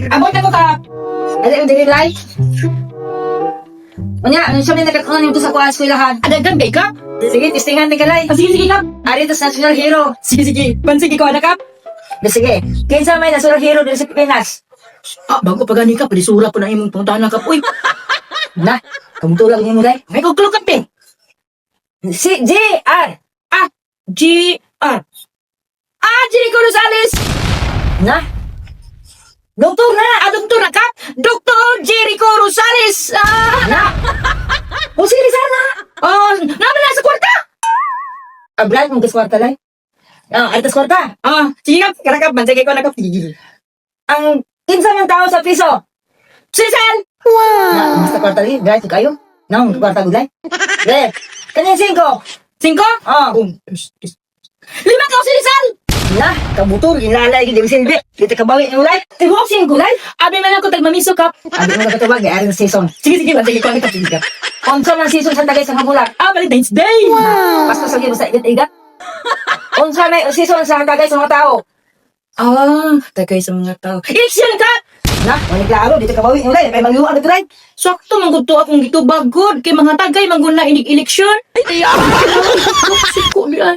Abot na ko ka. Ano yung dililay? Unya, siya may nagkatunan yung to sa kuha eskwelahan. Adagan kay Kap. Sige, testingan ni Kalay. Sige Kap. Ari tas national hero. Sige. Pansige ko na Kap. Sige, kinsa may national hero din sa Pilipinas. Bago pa gani Kap, palisura po na imong puntahan na Kap. Uy, Na, kamutulang niyo mo day. may kuklok Kap eh. Si J.R. G.R. Jericho Rosales. Na? Doktor na! Doktor na Kap. Doktor Jericho Rosales. Na! O sige sana! Naman na sa kwarta. Ablan mong kaswarta lay. Artas kwarta. Sige Kap. Kara Kap, pansige ko na Kap. Ang kinsa man tao sa piso. Sisan. Na, basta kwarta rin. Guys, kayo. Na, kwarta gulay. Gaya, kanyang 5. 5? Oh. 5 ka si Rizal. Na, kabutor, ilalay, hindi silbi. Dito ka bawi yung ulay. Tibok sing gulay. Abi man ako tagmamiso Kap. Abi mo nakatawag, ari ng season. Sige, pansige ko na Kap. Sige Kap. Unsa man season sa tagay sa kabulan. Valentine's Day. Basta sa basta igat-igat. Unsa na season sa tagay sa mga tao. Tagay sa mga tao. Eleksyon Kap. Na, maniklaro, dito ka bawi yung ulay. May magyuan na tulay. Sakto mangguto akong gito bagod kay mga tagay mangguna inig eleksyon. Ay, siko niya.